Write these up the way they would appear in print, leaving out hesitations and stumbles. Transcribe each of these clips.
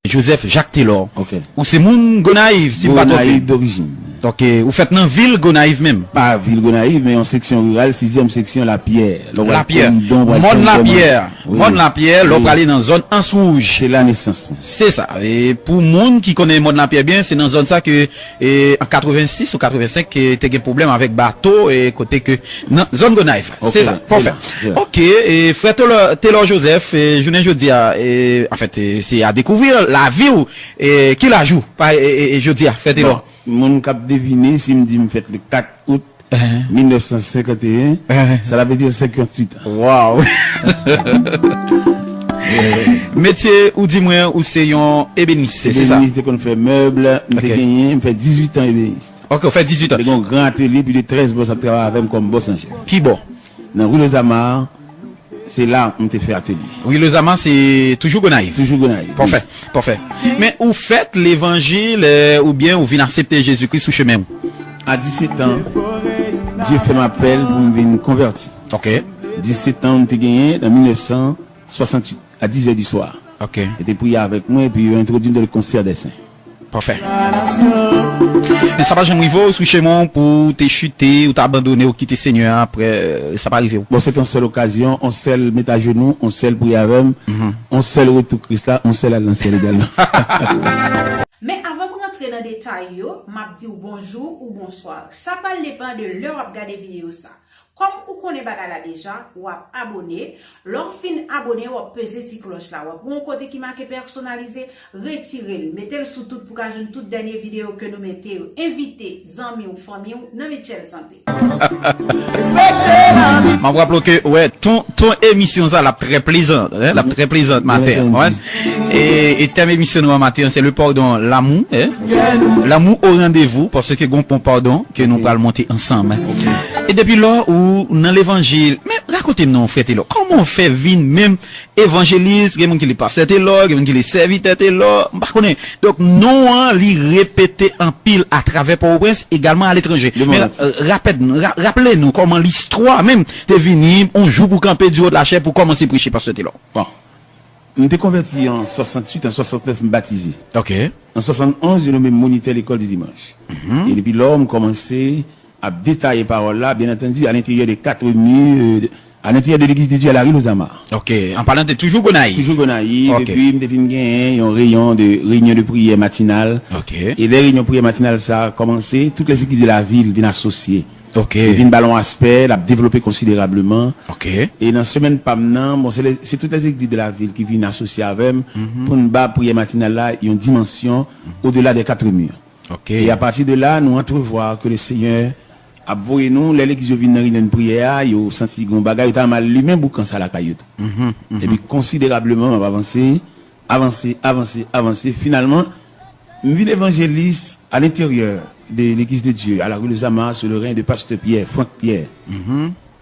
Joseph Jacques Taylor. Ok. Ou c'est moun Gonaïve, si pas Gonaïve d'origine. Ok, vous faites dans ville Gonaïve même. Pas ville Gonaïve, mais en section rurale, 6e section La Pierre. La Pierre. Monde La Pierre. Monde La Pierre, l'on va aller dans zone Ansouge. C'est la naissance. C'est ça. Et pour monde qui connaît Monde La Pierre bien, c'est dans zone ça que en 86 ou 85 que t'as des problèmes avec bateau et côté que non, zone Gonaïve. Okay, c'est ça. Parfait. OK, et frère Taylor Joseph, je ne dis en fait c'est à découvrir la vie et qui la joue pas et je dis frère Taylor. Mon cap deviné si me dit me fait le 4 août 1951, ça veut dire 58 ans. Waouh. Métier ou dis-moi ou c'est un ébéniste, c'est ça. Ébéniste qu'on fait meuble, me fait gagner, me fait 18 ans ébéniste. OK, on fait 18 ans. J'ai un grand atelier puis de 13 boss à travailler avec comme boss en chef. Qui bon? Dans rue Les Amars, c'est là on te fait atelier. Oui, le Zaman c'est toujours Gonaïve. Toujours Gonaïve. Parfait, parfait. Mais où faites l'évangile ou bien où vient accepter Jésus-Christ sous chemin? À 17 ans, Dieu fait m'appel pour me venir convertir. OK. 17 ans, on t'a gagné en 1968 à 10h du soir. OK. J'étais prié avec moi et puis il a introduit dans le concert des saints. Parfait. Mais ça va jamais arriver sous chemin pour te chuter ou t'abandonner ou quitter Seigneur après ça va arriver. Bon, c'est une seule occasion, on seul mettre à genoux, on seul prier avec, on seul retour Christ là, on seul à lancer également. Mais avant de rentrer dans les détails, m'a dit bonjour ou bonsoir. Ça va dépendre de l'heure à regarder vidéo ça. Comme vous connaissez bagala déjà, ou abonné, l'on fin abonné ou peser petit cloche là, ou un côté qui marque personnalisé, retirez-le, mettez-le sous tout pour que toute dernière vidéo que nous mettons, invitez, amis ou famille ou dans Michel Santé. M'en rappelle que ouais, ton émission ça la très plaisante, hein, la très plaisante matin, ouais. Et thème émission nous matin c'est le pardon, l'amour, hein. L'amour au rendez-vous parce que gon pardon que nous allons monter ensemble. Hein. Okay. Et depuis là où dans l'évangile, mais racontez-nous frère Taylor, comment on fait vivre même évangéliste, quelqu'un qui est pasteur Taylor, quelqu'un qui est serviteur Taylor, pas connaît. Donc non hein, li répéter en pile à travers Port-au-Prince également à l'étranger. Mais rappelez-nous comment l'histoire même t'es venu, on joue pour camper du haut de la chair pour commencer à prêcher pasteur Taylor. Bon. Je me suis converti en 68, en 69, me baptisé. OK. En 71, j'ai nommé moniteur l'école du dimanche. Et depuis là, on commençait à détailler paroles là, bien entendu, à l'intérieur des 4 murs, à l'intérieur de l'église de Dieu à la rue Los Amars. OK. En parlant de toujours Gonaïve. Toujours Gonaïve. Okay. Et puis, je me gagné un réunion de prière matinale. OK. Et les réunions de prière matinale, ça a commencé. Toutes les équipes de la ville viennent associer. OK. Et puis, une ballon aspect, l'a développé considérablement. OK. Et dans la semaine pas maintenant, bon, c'est toutes les équipes de la ville qui viennent associer avec pour une prière matinale là, il y a une dimension au-delà des 4 murs. OK. Et à partir de là, nous entrevoyons que le Seigneur a voyé nous, l'église vient dans une prière, il a senti qu'on bagaille, il a mal lui-même boucan ça la cailloute. Et puis considérablement, on va avancer. Finalement, je suis évangéliste à l'intérieur de l'église de Dieu, à la rue Les Amars, sur le règne de Pasteur Pierre, Franck Pierre.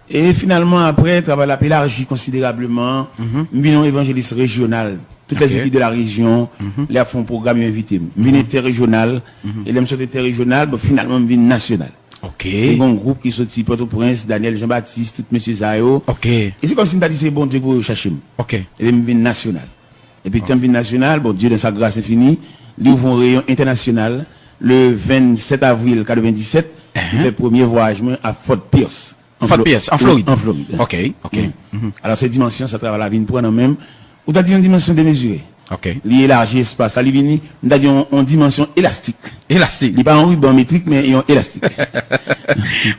Et finalement, après, travail a élargi considérablement. Je suis évangéliste régional. Toutes les équipes de la région, les font programme invité. Je suis interrégional. Et les interrégional, bon, finalement, je suis national. OK. Il y a un groupe qui sorti Port-au-Prince, Daniel Jean-Baptiste, tout monsieur Zayo. OK. Et c'est comme si on dit c'est bon Dieu que vous cherchez. OK. Et je suis national. Et puis, quand je suis national, bon Dieu dans sa grâce infinie, il ouvre un rayon international le 27 avril 97. Il fait premier voyage à Fort Pierce. Fort Pierce, en Floride. En Floride. OK. OK. Alors, cette dimension, ça travaille la vie pour nous-mêmes. Ou t'as dit une dimension démesurée. OK. L'élargi espace, ça lui vient, on a dit une dimension élastique. Élastique. Il n'est pas en ruban métrique, mais il est élastique.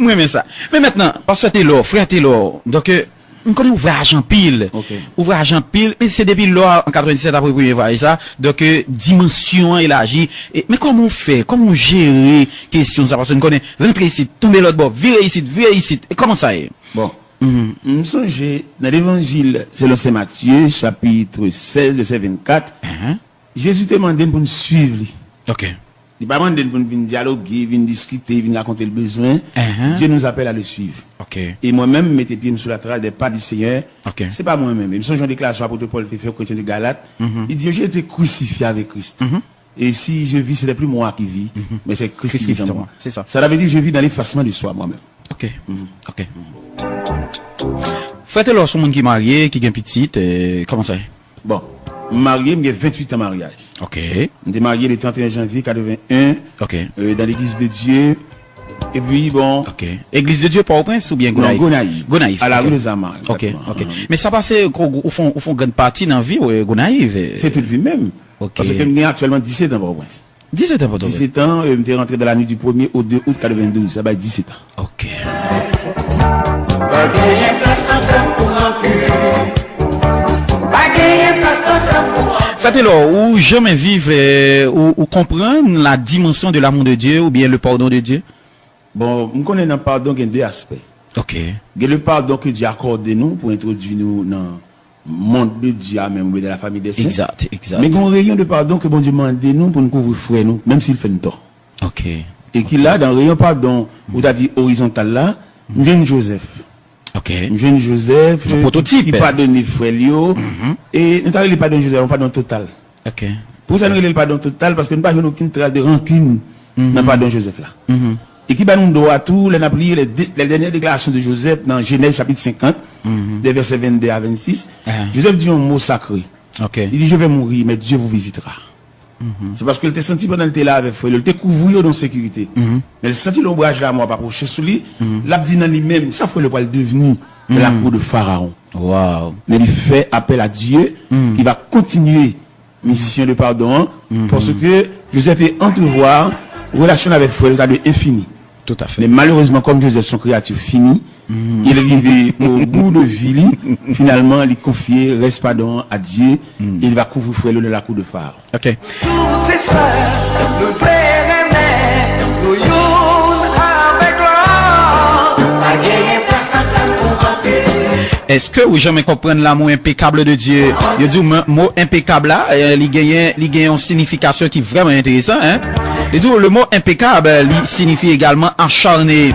Oui, mais ça. Mais maintenant, parce que Taylor, frère Taylor, donc, on connaît ouvrage en pile. Okay. Ouvrage en pile, mais c'est depuis là, en 97 après le premier voyage, ça. Donc, dimension élargie. Mais comment on fait? Comment on gère question ça? Parce qu'on connaît, rentrer ici, tomber l'autre bord, virer ici. Et comment ça est? Bon. Je songe dans l'évangile selon Saint Matthieu, chapitre 16, verset 24. Jésus te demandé pour nous suivre. OK. Il pas demandé pour nous venir dialoguer, venir discuter, venir raconter le besoin. Dieu nous appelle à le suivre. OK. Et moi-même, mettez pieds sur la trace des pas du Seigneur. OK. C'est pas moi-même. Je songe en déclaration à l'apôtre Paul, qui fait au chrétien de Galate. Il dit, j'ai été crucifié avec Christ. Et si je vis, ce n'est plus moi qui vis, mais c'est Christ qui vit en moi. C'est ça. Ça veut dire que je vis dans l'effacement de soi moi-même. OK. OK. Frère Taylor, son monde qui est marié, qui est petit, comment ça est? Bon. marié, j'ai 28 ans de mariage. Ok. J'étais marié le 31 janvier 81 Ok. dans l'église de Dieu. Et puis bon. Ok. Église de Dieu Port-au-Prince ou bien Non, Gonaïve? Gonaïve. À la rue de Zama. Ok, ok. Mais ça passe au fond grande partie dans la vie Gonaïve. C'est toute vie même. Ok. Parce que j'ai actuellement 17 ans Port-au-Prince. 17 ans, Port-au-Prince. 17 ans, je suis rentré dans la nuit du 1er au 2 août 92. Ça va être 17 ans. Ok. Faites-le, ou jamais vivre, ou comprendre la dimension de l'amour de Dieu, ou bien le pardon de Dieu. Bon, je connais dans le pardon qu'il y a deux aspects. Ok. Il y a le pardon que Dieu accorde nous pour introduire nous dans le monde de Dieu, même dans la famille des saints. Exact, exact. Mais il y a un rayon de pardon que bon Dieu demande nous pour nous couvrir frère nous, même s'il fait un tort. Ok. Et qu'il a dans le rayon pardon, où tu as dit horizontal là, nous jeune Joseph. Ok. Jeune Joseph, Un prototype. qui pardonne frère Lio, et nous avons le pardon Joseph, on pardon total. Ok. Pour ça, nous avons le pardon total parce que nous n'avons aucune trace de rancune dans le pardon Joseph là. Et qui va nous donner à tout, les dernières déclarations de Joseph dans Genèse chapitre 50, des versets 22 à 26. Joseph dit un mot sacré. Ok. Il dit, je vais mourir, mais Dieu vous visitera. C'est parce qu'il était senti pendant le temps là avec frère, il était couvert dans sécurité. Mais il senti l'ombrage là, moi, pas pour chez lui. L'a dit dans lui-même, ça fait le poil devenu de la cour de Pharaon. Wow. Mais il fait appel à Dieu, il va continuer mission de pardon, parce que Joseph fait entrevoir relation avec frère, ça de infini. Tout à fait. Mais malheureusement, comme Joseph, son créature fini, il est arrivé au bout de vie, finalement, il confie, reste pardon à Dieu, il va couvrir frère de la cour de Pharaon. Ok. Tous ces soeurs, nous père et mère, nous yon avec l'or. A gagné place dans pour rentrer. Est-ce que vous jamais comprendre l'amour impeccable de Dieu? Il dit mot impeccable là, il gagne une signification qui est vraiment intéressante, hein? Il dit le mot impeccable, il signifie également acharné.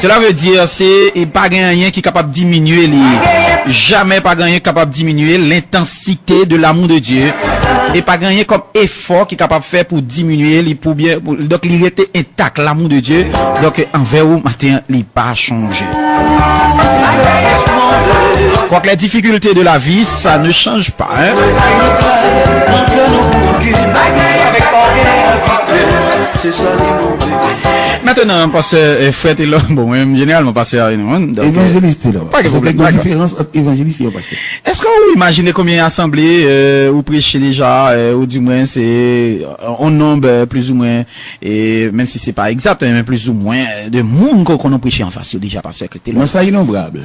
Cela veut dire c'est pas rien qui est capable de diminuer jamais pas rien capable de diminuer l'intensité de l'amour de Dieu et pas rien comme effort qui est capable de faire pour diminuer donc il était intact l'amour de Dieu donc envers vous matin il pas changé. Quoique les difficultés de la vie ça ne change pas, hein? Maintenant, parce que frère est là, bon, généralement, pasteur à une Évangéliste là. Pas de problème. La différence entre évangéliste et pasteur. Est-ce que vous imaginez combien d'assemblées vous prêchez déjà, ou du moins c'est en nombre plus ou moins, et même si c'est pas exact, mais plus ou moins de monde qu'on a prêché en face déjà pasteur que t'es là. Non, ça innombrable.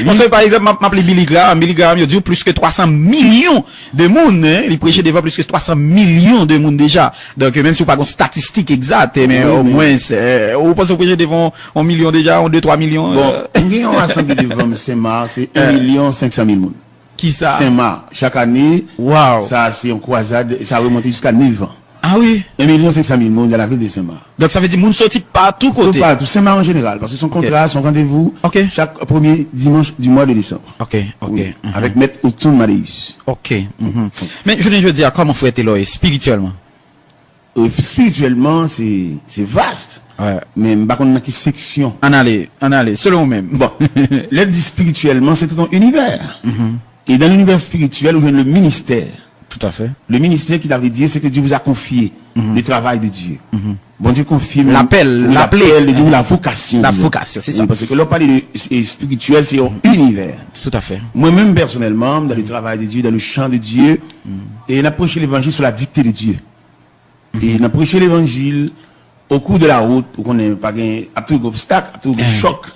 Parce que par exemple, m'appelé Billy Graham, il dit plus que 300 millions de monde, hein, il prêchait devant plus que 300 millions de monde déjà. Donc même si vous pas une statistique exacte, mais au moins vous pensez que prêcher devant 1 million déjà, 2-3 millions. Bon, on a rassemblé devant Saint-Marc, c'est 1 500 000 monde. Qui ça? Saint-Marc, chaque année, wow. Ça c'est en croisade, ça a remonté jusqu'à 9 ans. Ah oui. 1 500 000 monde dans la ville de Saint-Marc. Donc ça veut dire monde sorti partout côté. Partout, Saint-Marc en général, parce que son contrat, son rendez-vous, chaque premier dimanche du mois de décembre. Ok. Oui, avec Maître Otton Maléus. Ok. Mais je viens de dire, comment frère Eloy, spirituellement? Spirituellement, c'est vaste. Ouais. Mais par contre, dans quelle section? En aller, selon vous-même. Bon. L'aide dit spirituellement, c'est tout un univers. Et dans l'univers spirituel, où vient le ministère. Tout à fait. Le ministère qui t'avait dit, c'est que Dieu vous a confié le travail de Dieu. Bon Dieu confirme l'appel de Dieu, la vocation. La vocation, c'est ça. Parce que l'on parle de spirituel, c'est un univers. Tout à fait. Moi-même, personnellement, dans le travail de Dieu, dans le chant de Dieu, et on a prêché l'évangile sur la dictée de Dieu. Et on a prêché l'évangile au cours de la route, où on n'a pas gagné à tout obstacle, à tout choc.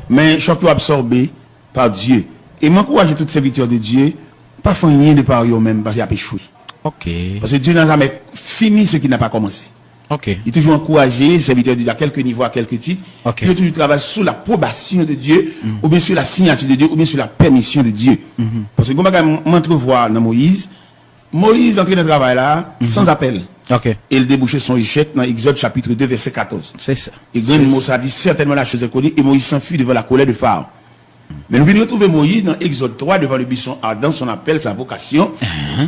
Mais choc tout absorbé par Dieu. Et m'encourager toutes ces victoires de Dieu, pas faire rien de par eux-mêmes, parce qu'il a échoué. Ok. Parce que Dieu n'a jamais fini ce qui n'a pas commencé. Ok. Il est toujours encouragé, serviteur de Dieu à quelques niveaux, à quelques titres. Ok. Il toujours travaille sous l'approbation de Dieu, ou bien sur la signature de Dieu, ou bien sur la permission de Dieu. Parce que, comme on m'entrevoit dans Moïse entré dans le travail là, sans appel. Ok. Et il débouchait son échec dans Exode chapitre 2, verset 14. C'est ça. Et grand Moussa dit certainement la chose est connue, et Moïse s'enfuit devant la colère de Pharaon. Mais nous venons retrouver Moïse dans Exode 3 devant le buisson ardent, son appel, sa vocation.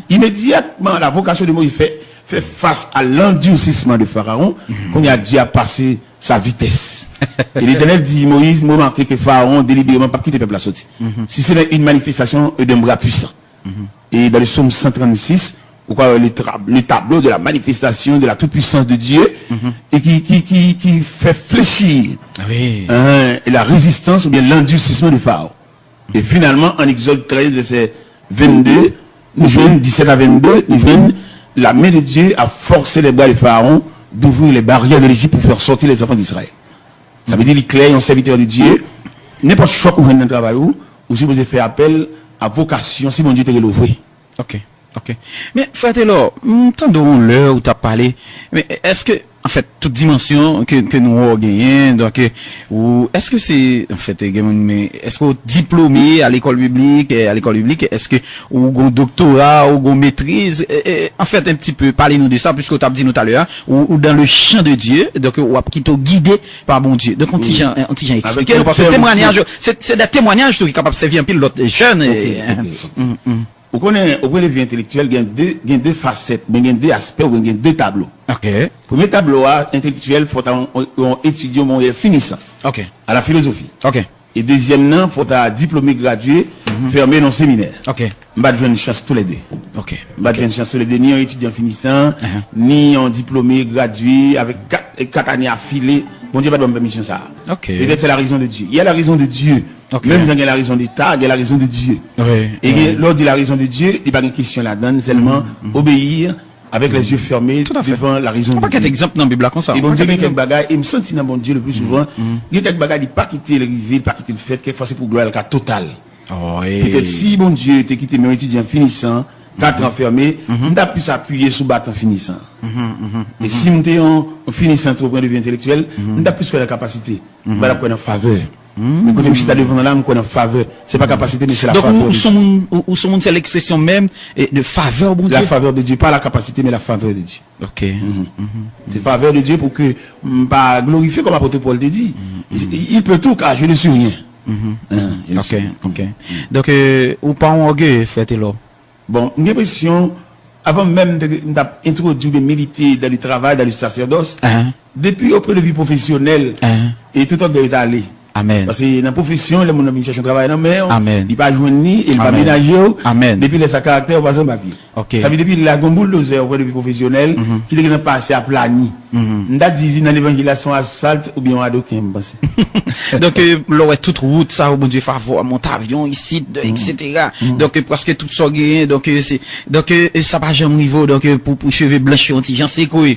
Immédiatement, la vocation de Moïse fait face à l'endurcissement de Pharaon, qu'on a dit à passer sa vitesse. Et l'Éternel dit, Moïse, m'a manqué que Pharaon délibérément pas quitter le peuple à sortir. Si c'est une manifestation d'un bras puissant. Et dans le psaume 136, pourquoi le tableau de la manifestation de la toute-puissance de Dieu, et qui fait fléchir la résistance ou bien l'endurcissement du Pharaon. Et finalement, en Exode 13, verset 22, nous jouons 17 à 22, nous jouons la main de Dieu a forcé les bras du Pharaon d'ouvrir les barrières de l'Égypte pour faire sortir les enfants d'Israël. Ça veut dire qu'il est un serviteur de Dieu. N'importe quoi que vous venez dans le travail ou si vous avez fait appel à vocation, si mon Dieu t'a l'ouvrir. Ok. Mais frère Taylor, entendons l'heure où tu as parlé, mais est-ce que, en fait, toute dimension que nous avons gagné, donc, ou est-ce que c'est, en fait, est-ce qu'on diplômé à l'école biblique, est-ce que, ou un doctorat, ou une maîtrise, en fait, un petit peu, parlez-nous de ça, puisque tu as dit nous tout à l'heure, ou dans le champ de Dieu, donc, ou qui t'ont guidé par bon Dieu. Donc, on t'y expliqué, parce que témoignage, c'est des témoignages qui sont capables de servir un peu l'autre jeune. Au point de vue intellectuel, il y a deux facettes, mais il y a deux aspects, il y a deux tableaux. Ok. Premier tableau intellectuel, il faut étudier mon finissant. Ok. À la philosophie. Ok. Et deuxièmement, il faut diplômé gradué, fermé dans le séminaire. Ok. Je vais avoir une chance tous les deux. Ok. Je vais avoir une chance tous les deux, ni un étudiant finissant, ni un diplômé gradué avec 4 années affilées. Bon Dieu va donner permission ça. Ok. Peut-être c'est la raison de Dieu. Il y a la raison de Dieu. Okay. Même quand il y a la raison d'État, il y a la raison de Dieu. Oui. Et lorsqu'il dit la raison de Dieu, il n'y a pas de question là-dedans, seulement obéir avec les yeux fermés devant la raison de Dieu. Pas qu'un exemple dans la Bible comme ça. Et bon Dieu, il y a quelques bagages, et me sentit dans bon Dieu le plus souvent, il y a quelques bagages, il pas quitter le rivière, pas quitter le fait, quelquefois c'est pour gloire le cas total. Oh, peut-être si bon Dieu était quitté mes étudiants finissant, 4 ans fermés, on a pu s'appuyer sur bâton finissant. Et si on était en finissant au point de vue intellectuel, on a plus que la capacité. On va la prendre en faveur. Mais quand je suis devant là, on a en faveur. C'est pas capacité, mais c'est la faveur. Donc, où sont c'est l'expression même de faveur, bon Dieu. La faveur de Dieu, pas la capacité, mais la faveur de Dieu. Ok. C'est faveur de Dieu pour que, pas glorifier comme apôtre Paul te dit. Il peut tout, car je ne suis rien. Ok. Donc, ou pas en orgueil, faites-le. Bon, j'ai l'impression, avant même d'introduire de militer dans le travail, dans le sacerdoce, depuis auprès de vie professionnelle, et tout orgueil est allé. Amen. Parce que dans la profession, les gens cherchent un travail dans la mer, Amen. il pas joindre, il pas ménager, Amen. depuis les caractère, pas en papier. Ok. Ça veut dire depuis la bulldozer auprès de vie professionnelle, qui est passé à plani. N'a dit dans l'évangélisation asphalte ou bien à d'aucun, pense. Donc, l'aurait toute route, ça, au bon Dieu, favor, monter avion, ici, etc. Donc, parce que tout ça gagne, donc, ça va jamais niveau, donc, pour cheveux blanchir, j'en sais quoi.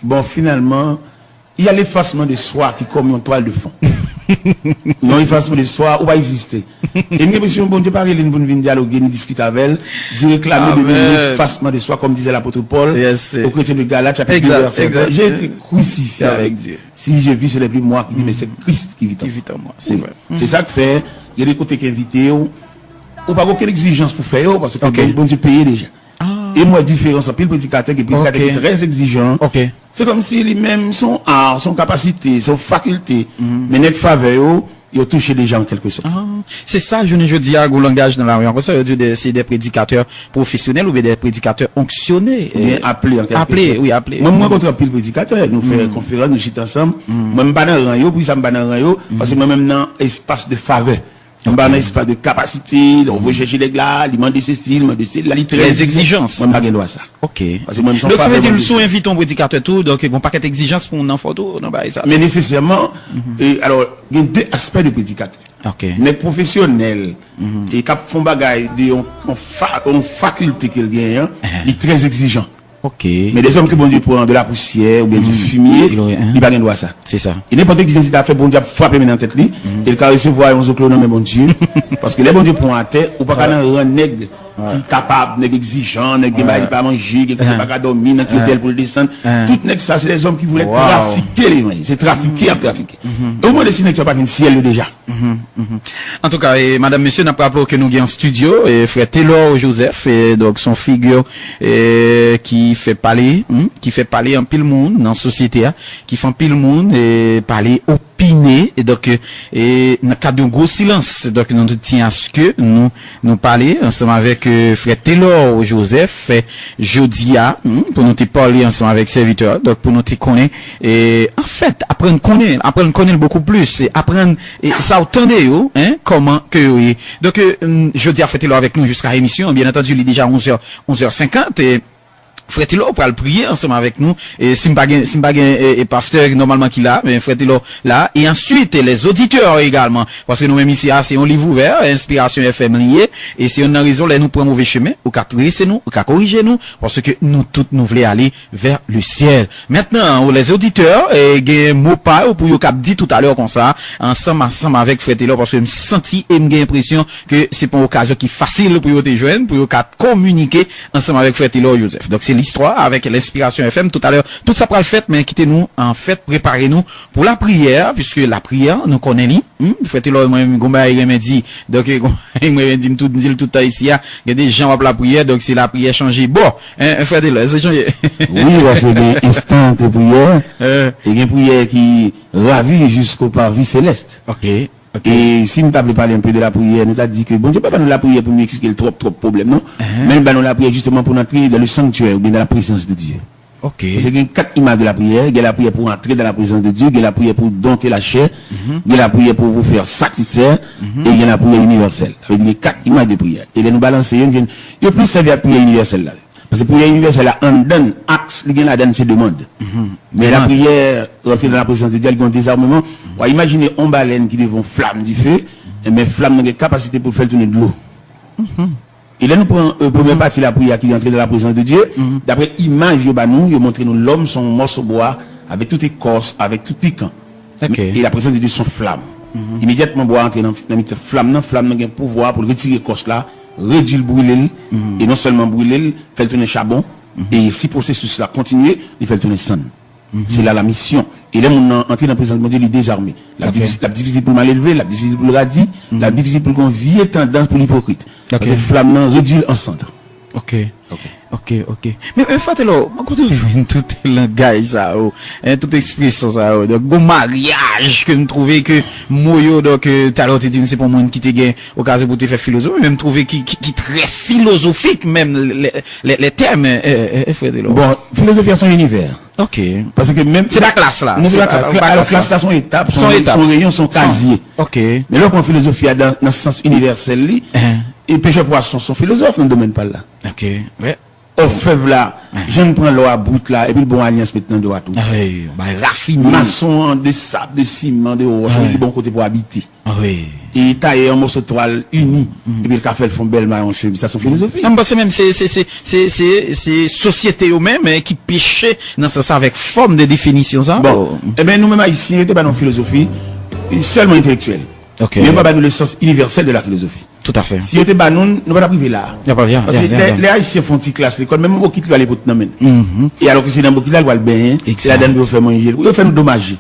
Bon, finalement, il y a l'effacement de soi qui comme une toile de fond. Non, l'effacement de soi, où va exister. Et une question, bon Dieu, parler, une bonne vie dialoguer, ni discuter avec elle, Dieu réclame de l'effacement de soi, comme disait l'apôtre Paul, au chrétien de Galates, chapitre 2, verset 1. J'ai été crucifié avec Dieu. Si je vis, ce n'est plus moi qui vis, mais c'est Christ qui vit en moi. C'est vrai. C'est ça que fait, il y a des côtés qui invitent, ou pas aucune exigence pour faire, parce que bon Dieu paye déjà. Et moi, différence entre le prédicateur qui est très exigeant. C'est comme si lui-même, son art, son capacité, son faculté, mais n'est faveur, il a touché les gens en quelque sorte. C'est ça, je dis à un langage dans la rue. Ça veut dire c'est des prédicateurs professionnels ou bien des prédicateurs onctionnés. Bien appelés en quelque sorte. Appelés. Moi, contre un pile prédicateur, nous faisons conférence, nous chitons ensemble. Moi, je ne suis pas dans le rang, puis ça me bat dans le rang, parce que moi-même, dans espace de faveur. On va dans l'espace de capacité, on veut chercher les gars, demander ceci, demander cela, les exigences. Moi, je ne ça. Ok. Donc, ça veut dire, nous invitons un prédicateur tout, donc, bon, paquet d'exigences pour une photo, non, bah, ça. Mais nécessairement, alors, il y a deux aspects de prédicateur. Ok. Les professionnels, et qui font bagaille, en faculté qu'ils gagnent, ils sont très exigeants. Ok. Mais des hommes qui bon Dieu prend de la poussière ou bien du fumier, il n'y a pas de ça. C'est ça. Et n'importe qui a fait bon Dieu frapper maintenant tête lui, il va recevoir un autre nom mais bon Dieu. Parce que les bon Dieu prend à terre, ou pas qu'à un nègre qui est capable, nègre exigeant, nègre qui ne pas manger, qui ne pas dormir, qui est pour le descendre. Tout nègre ça, c'est des hommes qui voulaient trafiquer les manger. C'est trafiquer à trafiquer. Au moins les signes qui ne pas un ciel déjà. En tout cas, madame, monsieur, n'a pas rappelé que nous avons en studio, et frère Taylor Joseph, et donc son figure, qui fait parler en pile monde, dans la société, qui fait pile monde, et parler au piné, et donc, et, dans le cadre d'un gros silence, donc, nous tient à ce que nous parler ensemble avec, frère Taylor Joseph, Jodia, pour nous te parler ensemble avec serviteur, donc, pour nous te connaître, et, en fait, apprendre connaître beaucoup plus, et apprendre, et ça attendez, hein, comment que, donc, Jodia fait Taylor avec nous jusqu'à l'émission, bien entendu, il est déjà 11h50, et, Frère Tilo pour le prier ensemble avec nous et Simbagen et pasteur normalement qui là mais Frère Tilo là et ensuite les auditeurs également parce que nous même ici c'est un livre ouvert Inspiration FM lié et si on a raison là nous prenons mauvais chemin ou qu'à dresser nous ou qu'à corriger nous parce que nous tous nous voulons aller vers le ciel. Maintenant les auditeurs et gain mot pas pour yo cap dit tout à l'heure comme ça ensemble avec Frère Tilo parce que me senti et me l'impression que c'est pas une occasion qui facile pour yo te joindre pour yo cap communiquer ensemble avec Frère Tilo Joseph. Donc c'est l'histoire avec l'Inspiration FM tout à l'heure. Tout ça pour le fait, mais quittez-nous, en fait, préparez-nous pour la prière, puisque la prière, nous connaissons, faites-le, moi-même, il m'a dit, donc, il m'a dit tout ici, il y a des gens qui la prière, donc c'est la prière changée. Bon, faites-le, c'est changé. Oui, c'est des instants de prière, et une prière qui ravit jusqu'au parvis céleste. Ok. Et si nous t'avons parlé un peu de la prière, nous t'avons dit que bon Dieu pas nous la prière pour nous expliquer le trop problème, non? Mais nous la prière justement pour entrer dans le sanctuaire, ou bien dans la présence de Dieu. Ok. C'est qu'il y a 4 images de la prière. Il y a la prière pour entrer dans la présence de Dieu, il y a la prière pour dompter la chair, il y a la prière pour vous faire satisfaire, et il y a la prière universelle. Ça veut dire 4 images de prière. Et là nous balancer, il y a plus servir à la prière universelle là. Parce que la prière universelle là, on donne axe, il y a la donne ses demandes. Mais la prière, rentrer dans la présence de Dieu, il y a un désarmement. Imaginez une baleine qui devant flamme du feu, mais flamme n'a pas capacité pour faire tourner de l'eau. Et là, nous prenons première partie de la prière qui est entrée dans la présence de Dieu. D'après image, nous montré nous l'homme son morceau bois avec toute écorce, avec tout piquant. Okay. Et la présence de Dieu son flamme. Immédiatement, bois entrer dans la flamme, n'a un pouvoir pour retirer l'écorce là, réduire le brûler, et non seulement brûler, faire tourner charbon, et si le processus là continue, il fait tourner sang. C'est là la mission. Et là, on entre dans la présence de Dieu, il est désarmé. La difficile pour mal élevé, la difficile pour le radis, la difficile pour qu'on vieille tendance pour l'hypocrite. Parce que flamme réduit en centre. Ok. Mais faites-le, quand vous voyez tout le langage ça, toute expression ça, donc bon mariage que nous trouvons que moyo donc tout à l'heure tu dis c'est pour moi qui te gagne occasion pour te faire philosophie, même trouver qui très philosophique même les termes faites-le. Bon, philosophie son univers. Ok. Parce que même c'est la classe là. C'est la classe là son étape, son rayon, son casier. Ok. Mais là qu'on philosophie dans ce sens universel et pêcheur poisson son philosophe dans le domaine pas là. Ok. Ouais. Au fève là, je ne prends l'eau à bout là, et puis le bon alliance maintenant de tout. Oui, bah, raffiné. Maçon de sable, de ciment, de roche, du bon côté pour habiter. Oui. Et tailler un morceau de toile uni, et puis le café le font belle maillon cheveux, ça c'est philosophie. Non, parce que même c'est société eux-mêmes qui pêchaient dans ça avec forme de définition ça. Bon. Eh ben, nous-mêmes ici, on était pas dans philosophie, seulement intellectuelle. Ok. Mais pas dans le sens universel de la philosophie. Tout à fait. Si on était pas nous ne pas priver là. Parce que les Haïtiens font une classe l'école, même beaucoup qui aller pour te et alors que c'est dans beaucoup là le bain, et la donne pour faire manger, il fait nous dommager.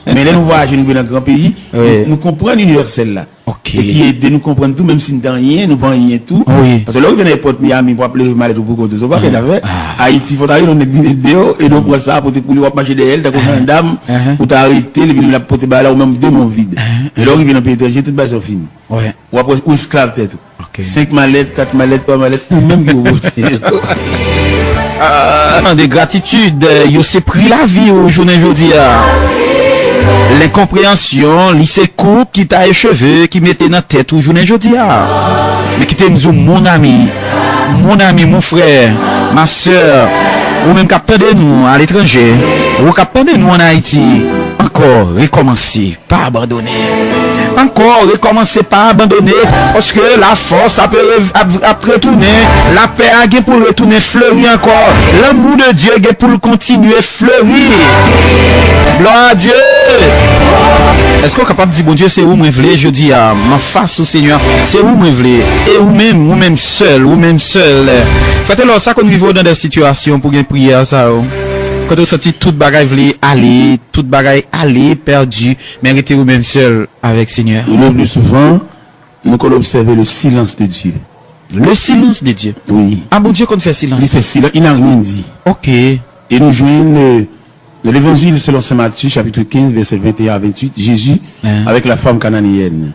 Mais là nous voyager nous dans grand pays, nous comprenons l'universel là. OK. Et qui aide nous comprendre tout même si nous dans rien, nous pas rien tout. Parce que là on vient n'importe Miami pour appeler mal tout beaucoup de ça pas fait. Haïti faut aller on est venu dehors et donc pour ça pour marcher derrière t'as une dame pour t'arrêter le vient la porter là ou même deux mon vide. Et là on vient dans pays étranger toute base fini. Ouais. Ou après ou esclave tête. 5 mallettes, 4 mallettes, 3 mallettes, même qui vous de gratitude, yo s'est pris la vie au journée aujourd'hui. L'incompréhension, lycée coupe qui t'a échevé, qui mettait dans tête au journée aujourd'hui. Mais qui t'aime mon ami, mon frère, ma soeur, ou même capteur de nous à l'étranger, ou capteur de nous en Haïti. Encore recommencer, pas abandonner. Encore recommencer, pas abandonner, parce que la force a retourner, la paix a pour retourner fleurir encore, l'amour de Dieu a pour continuer fleurir. Gloire à Dieu. Est-ce qu'on est capable de dire, bon Dieu, c'est où moi voulais, je dis à ma face au Seigneur, c'est où moi voulais, et ou même seul. Faites-le ça qu'on vit dans des situations pour une prière, ça. Quand on sentit toute bagaille aller perdu, mais rester ou même seul avec Seigneur. Le plus souvent, nous allons observer le silence de Dieu. Le silence de Dieu. Oui. Ah bon Dieu qu'on fait silence. Il fait silence, il n'a rien dit. Ok. Et nous jouons De l'évangile selon saint Matthieu, chapitre 15, verset 21 à 28, Jésus, avec la femme cananéenne,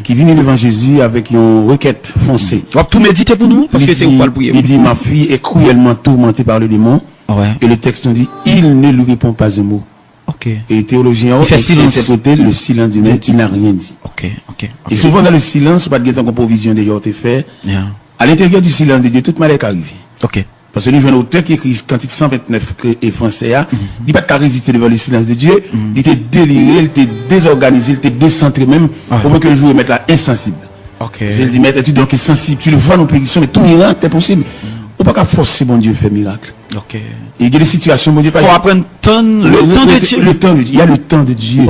qui vient devant Jésus avec une requête foncée. Tu vas tout méditer pour nous, parce que c'est où pas le prier. Il dit, ma fille est cruellement tourmentée par le démon. Et le texte nous dit, il ne lui répond pas un mot. Et les théologiens ont interprété le silence du maître, il n'a rien dit. Et souvent dans le silence, pas de temps provision déjà été fait. À l'intérieur du silence de Dieu, toute malheur arrive. Parce que nous jouons un auteur qui écrit Cantique 129 et français, il n'a pas de résister devant le silence de Dieu, il était déliré, il était désorganisé, il était décentré même, au point que le jour mettre là insensible. Il dit, maître, tu donc es sensible, tu le vois dans nos prédictions, mais tout miracle est possible. On ne peut pas forcer mon Dieu faire miracle. Et il y a des situations, mon Dieu, il faut apprendre le temps de Dieu. Le temps de Dieu. Il y a le temps de Dieu.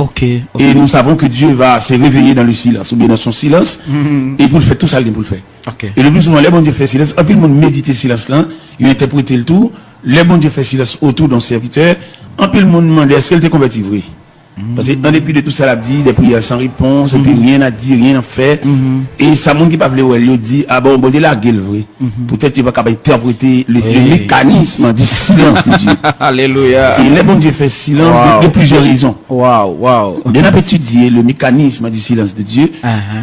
Et nous savons que Dieu va se réveiller dans le silence, ou bien dans son silence, et pour le faire, tout ça, il pour le faire. Et le plus souvent, les bons Dieu fait silence, et puis le monde médite le silence là, il a interprété le tout, les bons Dieu fait silence autour d'un serviteur, en plus le monde demande, est-ce qu'elle était convertie, oui? Parce que en dépit de tout ça, elle a dit, des prières sans réponse, et puis rien à dire, rien à faire. Et ça, monde qui parle, il dit, ah bon, Dieu la gueule, vrai. Peut-être qu'il va capable interpréter le mécanisme du silence de Dieu. Alléluia. Et les bons Dieu fait silence de plusieurs raisons. Wow. On a étudié le mécanisme du silence de Dieu.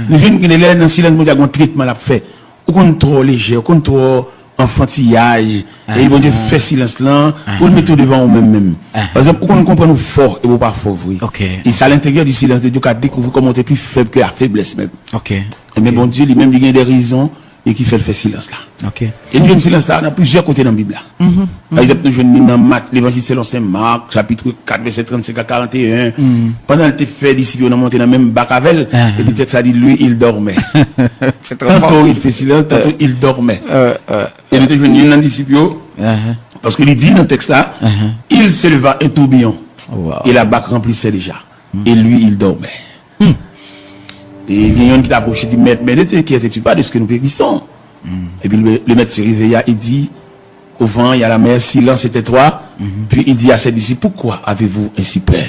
Nous venons que dans le silence, il y a un traitement à faire. Au contrôle léger, au contrôle enfantillage, et il Dieu fait silence là, pour le mettre devant vous-même. Par exemple, on comprend nous fort et vous pas fort, oui. Et c'est à l'intérieur du silence de Dieu qu'on découvre comment on est plus faible que la faiblesse même. Mais bon Dieu, lui-même, il y a des raisons et qui fait le silence là. Et nous, le silence là, on a plusieurs côtés dans la Bible là. Par exemple, nous jouons dans Matthieu, l'évangile selon saint Marc, chapitre 4, verset 35 à 41. Pendant qu'il fait disciples, on a monté dans le même bac avec elle, et puis peut-être ça dit, lui, il dormait. Tantôt il fait silence, tantôt il dormait. Et nous sommes venus dans les disciples, parce qu'il dit dans le texte là, il se leva un tourbillon, et la bac remplissait déjà. Et lui, il dormait. Et il y a un qui t'approche, il dit, maître, mais ne t'inquiète pas de ce que nous périssons. Et puis le maître se réveilla, il dit, au vent, il y a la mer, silence et tais-toi. Puis il dit à ses disciples, pourquoi avez-vous ainsi peur?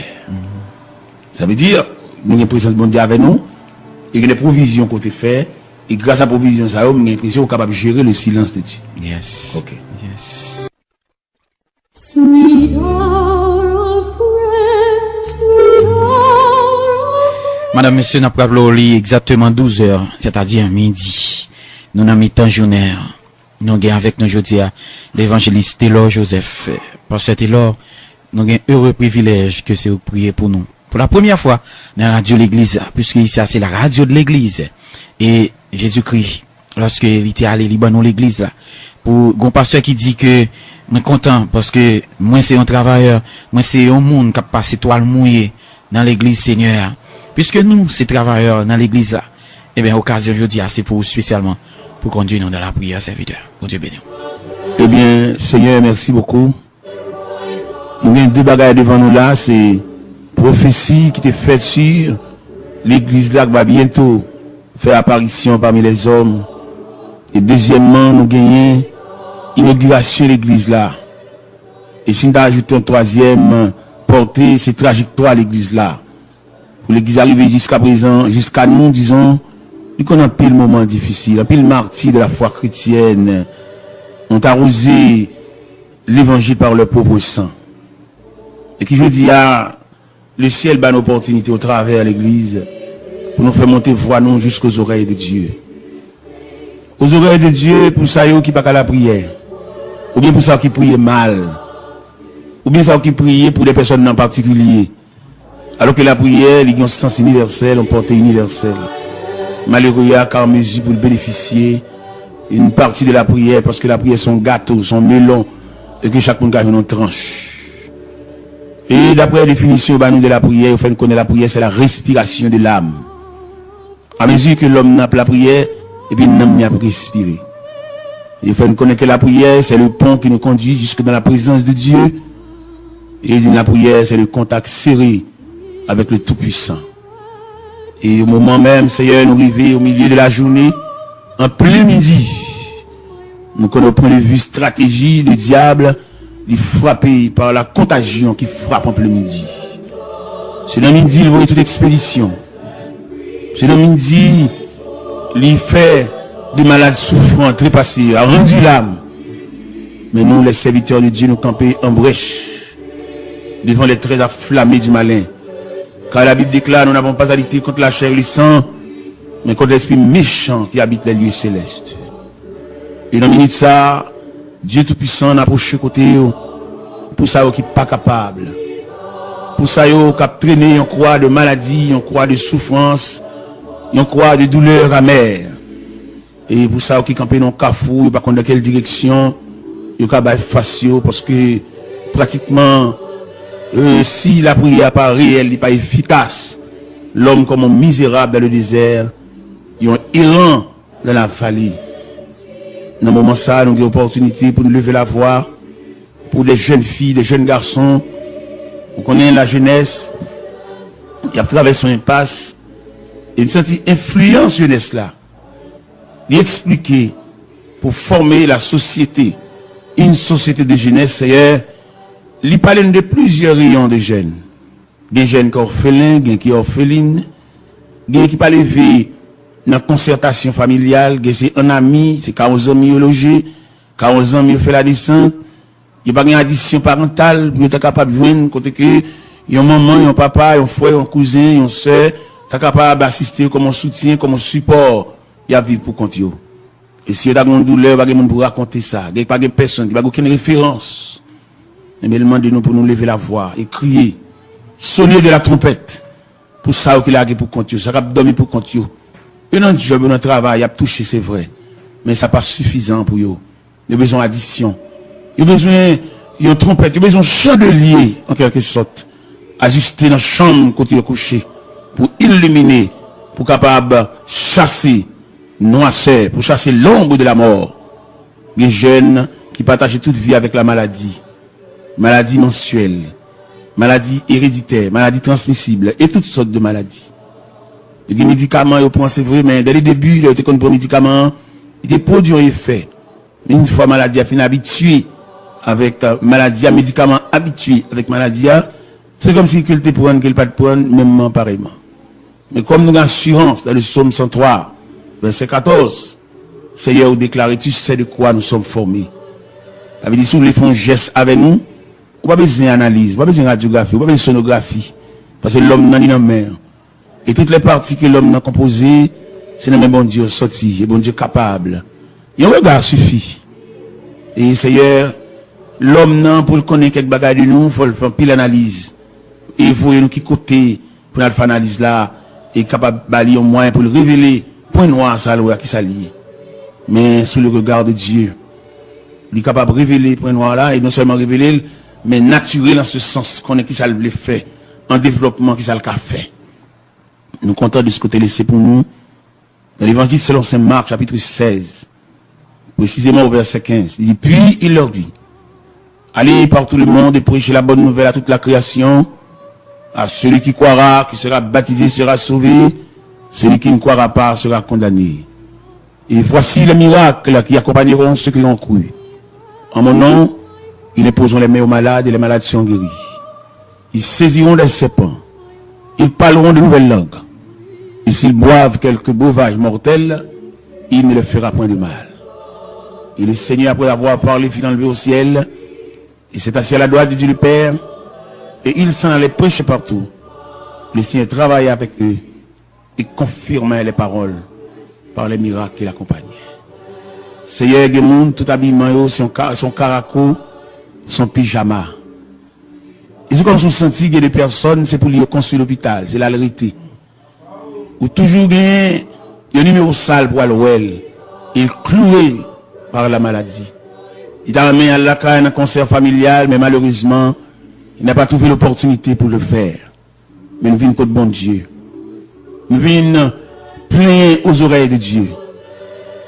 Ça veut dire, nous avons une présence de mon Dieu avec nous, il y a des provisions qu'on te fait, et grâce à la provision, ça, nous avons l'impression qu'on est capable de gérer le silence de Dieu. Yes. Sweet hour of prayer, sweet hour of... Madame, monsieur, n'a pas parlé exactement 12 heures, c'est-à-dire midi. Nous n'avons mis temps journée. Nous avons avec nous aujourd'hui l'évangéliste Taylor Joseph. Parce que Taylor, nous avons un heureux privilège que c'est de prier pour nous. Pour la première fois, dans la radio de l'église, puisque ici, c'est la radio de l'église. Et Jésus-Christ, lorsque il était allé Libanon l'église, là, pour un pasteur qui dit que, je suis content parce que moi c'est un travailleur, moi c'est un monde qui a passé toile mouillée dans l'église Seigneur. Puisque nous, ces travailleurs dans l'église là, eh bien, occasion aujourd'hui, c'est pour spécialement pour conduire nous dans la prière, serviteur. Bon Dieu béni. Eh bien, Seigneur, merci beaucoup. Nous avons deux bagages devant nous là, c'est prophétie qui était faite sur l'église là qui va bientôt faire apparition parmi les hommes. Et deuxièmement, nous gagnons inauguration de l'église là. Et si nous ajoutons un troisième, porter ces trajectoires à l'église là. Pour l'église arrivée jusqu'à présent, jusqu'à nous, disons, nous connaissons pile moment difficile, un pile martyr de la foi chrétienne. On a arrosé l'évangile par leur propre sang. Et qui je dis, le ciel bat une opportunité au travers de l'église pour nous faire monter voix nous jusqu'aux oreilles de Dieu. Aux oreilles de Dieu, pour ça qui pas qu'à la prière. Ou bien pour ça qui prie mal. Ou bien ça qui prie pour des personnes en particulier. Alors que la prière, il y a un sens universel, une portée universelle. Malheureux, il y a qu'à mesure pour bénéficier une partie de la prière, parce que la prière, son gâteau, son melon, et que chaque monde a une tranche. Et d'après la définition de la prière, il faut connaître la prière, c'est la respiration de l'âme. À mesure que l'homme n'a pas la prière, et puis l'âme n'a pas respiré. Il faut connaître que la prière, c'est le pont qui nous conduit jusque dans la présence de Dieu. Et la prière, c'est le contact serré avec le Tout-Puissant. Et au moment même, Seigneur, nous arrivons au milieu de la journée, en plein midi, nous connaissons au point de vue stratégie, le diable, il frappé par la contagion qui frappe en plein midi. C'est dans midi, il voit toute expédition. C'est dans midi, il fait des malades souffrants, trépassés, a rendu l'âme. Mais nous, les serviteurs de Dieu, nous camper en brèche. devant les traits afflammés du malin. Car la Bible déclare, nous n'avons pas à lutter contre la chair et le sang, mais contre l'esprit méchant qui habite les lieux célestes. Et dans la minute ça, Dieu Tout-Puissant n'a approché côté pour ça qui n'est pas capable. Pour ça qui a traîné, on croit de maladie, on croit de souffrance, on croit de douleur amère. Et pour ça qui campé dans le cafou, il pas dans quelle direction, il y a face parce que pratiquement si la prière n'est pas réelle, n'est pas efficace, l'homme comme un misérable dans le désert, il est errant dans la vallée. Dans le moment ça, nous avons une opportunité pour nous lever la voix, pour des jeunes filles, des jeunes garçons, pour qu'on ait la jeunesse, qui a traversé une impasse, et une certaine influence jeunesse là, d'expliquer pour former la société, une société de jeunesse, c'est il parle de plusieurs rayons de jeunes. Des jeunes qui sont orphelins, des qui sont orphelines, des qui parlent dans la concertation familiale, c'est un ami, c'est quand aux amis logés, quand aux amis fait la descente, il n'y a pas d'addition parentale, il est capable de joindre, côté que, il y a un maman, il y a un papa, il y a un frère, un cousin, il y a une soeur, il est capable d'assister comme un soutien, comme un support, il y a vivre pour compte. Et si il y a une douleur, il n'y a pas de monde pour raconter ça, il n'y a pas de personne, il n'y a aucune référence. Mais demandez-nous pour nous lever la voix et crier, sonner de la trompette, pour ça qu'il a pour compte, ça va dormir pour compte. Et dans le job, dans le travail, il a touché, c'est vrai. Mais ça n'est pas suffisant pour eux. Il y a besoin d'addition. Il y a besoin d'une trompette, il y a besoin de chandelier, en quelque sorte. Ajuster dans la chambre quand il est couché. Pour illuminer, pour capable chasser noirceur, pour chasser l'ombre de la mort. Les jeunes qui partagent toute vie avec la maladie. Maladie mensuelle, maladie héréditaire, maladie transmissible et toutes sortes de maladies. Les médicaments, ils prennent, c'est vrai, mais dès le début, ils étaient contre les médicaments, ils étaient produits en effet. Mais une fois maladie a fini habitué avec maladie, à médicaments habitués avec maladie, c'est comme si qu'elle te prenne, qu'elle pas te prenne, même pareillement. Mais comme nous avons assurance dans le psaume 103, verset 14, Seigneur, déclaré, tu sais de quoi nous sommes formés. Ça veut dire, si vous les font geste avec nous, on n'a pas besoin d'analyse, on n'a pas besoin de radiographie, on n'a pas besoin de sonographie. Parce que l'homme n'a ni dans mer. Et toutes les parties que l'homme a composées, c'est le même bon Dieu sorti, et bon Dieu capable. Et un regard suffit. Et Seigneur, l'homme n'a pour le connaître quelques bagages de nous, il faut le faire pile analyse. Et vous, nous qui côté pour la faire analyse là, et capable de balayer au moins pour le révéler, point noir, ça, qui s'allie. Mais sous le regard de Dieu, il est capable de révéler point noir là, et non seulement révéler, mais naturel en ce sens qu'on est qui ça le fait, en développement qui ça le fait. Nous comptons de ce côté laissé pour nous, dans l'évangile selon saint Marc, chapitre 16, précisément au verset 15. Il dit, puis il leur dit, allez par tout le monde et prêchez la bonne nouvelle à toute la création, à celui qui croira, qui sera baptisé, sera sauvé, celui qui ne croira pas sera condamné. Et voici les miracles qui accompagneront ceux qui ont cru. En mon nom, ils imposeront les mains aux malades et les malades seront guéris. Ils saisiront des serpents. Ils parleront de nouvelles langues. Et s'ils boivent quelques breuvages mortels, il ne leur fera point de mal. Et le Seigneur, après avoir parlé, fut enlevé au ciel. Et s'est assis à la droite de Dieu le Père. Et il s'en allait prêcher partout. Le Seigneur travaillait avec eux et confirmait les paroles par les miracles qui l'accompagnaient. Seigneur, Gemoun, tout habillement, son caraco, son pyjama. Et c'est comme si on sentit qu'il y a des personnes, c'est pour lui construire l'hôpital, c'est la vérité. Ou toujours il y a un numéro sale pour l'ouel, il est cloué par la maladie. Il a amené à la caille un concert familial, mais malheureusement, il n'a pas trouvé l'opportunité pour le faire. Mais nous venons pour le bon Dieu. Nous venons plein aux oreilles de Dieu.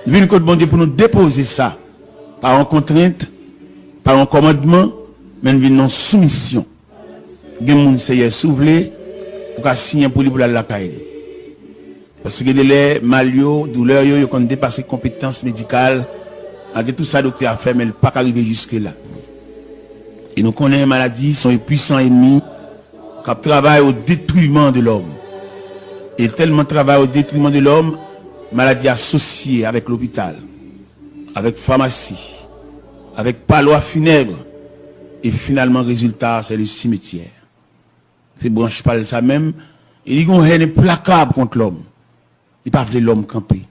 Nous venons pour le bon Dieu pour nous déposer ça. Par en contrainte, par un commandement, mais nous venons en soumission. Des gens Seigneur soufflé pour qu'à signer pour lui pour la caille. Parce que les malio, douleurs, ils ont dépassé compétences médicales. Avec tout ça, docteur a fait, mais il n'a pas arrivé jusque-là. Et nous connaissons les maladies, sont les puissants ennemis qui travaillent au détruisement de l'homme. Et tellement travaillent au détruisement de l'homme, maladie associée avec l'hôpital, avec pharmacie, avec palois funèbres, Et finalement, résultat, c'est le cimetière. Ces branches parlent ça même. Et ils ont une haine implacable contre l'homme. Ils parlent de l'homme campé.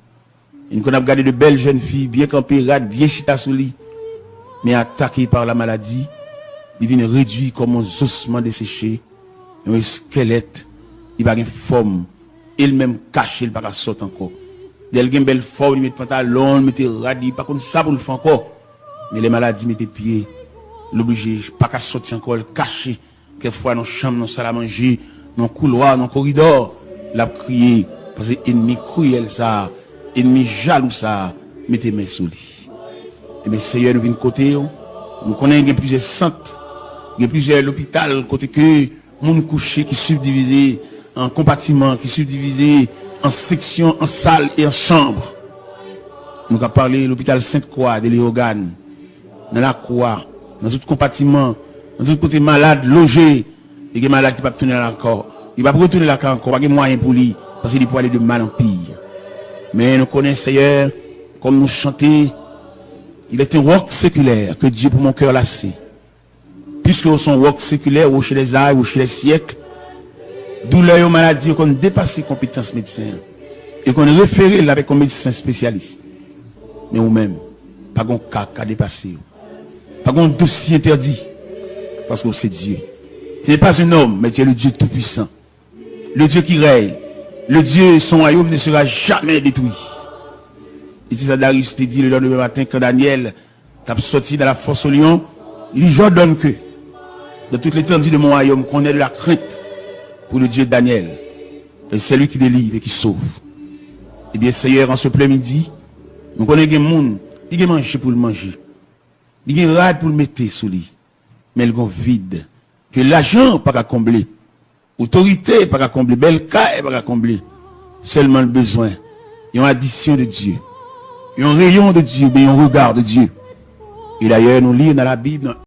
Ils ont regardé de belles jeunes filles, bien campées, rades, bien chita sous lit, mais attaquées par la maladie. Ils viennent réduits comme un ossement desséché, un squelette. Il va avoir une forme. Il même caché, il va pas sortir encore. Dès qu'il a une belle forme, il met pantalon, il met radis, par contre ça pour le faire encore. Mais les maladies mettent pieds, l'obligé, pas qu'à sortir encore, le caché. Quelquefois dans la chambre, dans la salle à manger, dans le couloir, dans le corridor, l'a crié, parce que l'ennemi cruel ça, ennemi jaloux ça, mettez main sous lui. Et bien Seigneur nous vient de côté, nous connaissons plusieurs centres, il y a plusieurs hôpitaux, côté que, monde couché qui subdivisé en compartiments, qui subdivisé en sections, en salles et en chambres. Nous avons parlé de l'hôpital Sainte-Croix, de Léogane, dans la Croix, dans tout compartiment, dans tout côté malade, logé, et des malades qui ne peuvent pas tourner là encore. Il ne va pas retourner là encore, pas de moyens pour lui, parce qu'il peut aller de mal en pire. Mais nous connaissons, Seigneur, comme nous chantons, il est un roc séculaire que Dieu pour mon cœur lassé. Puisque son roc séculaire, ou chez les âges, ou chez les siècles, douleur et maladie, qu'on dépasse les compétences médecines, et qu'on référé avec un médecin spécialiste. Mais vous-même, pas de cas à dépasser, pas de dossier interdit, parce que c'est Dieu. Ce n'est pas un homme, mais tu es le Dieu tout-puissant, le Dieu qui règne, le Dieu, son royaume ne sera jamais détruit. Et c'est ça Darius te dit le lendemain matin quand Daniel t'a sorti de la force au lion, il dit j'ordonne que dans toute l'étendue de mon royaume qu'on ait de la crainte pour le Dieu de Daniel. Et c'est lui qui délivre et qui sauve. Et bien Seigneur, en ce plein midi, nous connaissons des gens qui mangent pour le manger. Il y a rade pour le mettre sous lit. Mais ils ont vide. Que l'argent pas qu'à combler. Autorité pas qu'à combler. Bel cas pas qu'à combler. Seulement le besoin. Il y a une addition de Dieu. Il y a un rayon de Dieu, mais un regard de Dieu. Et d'ailleurs, nous lisons dans la Bible, dans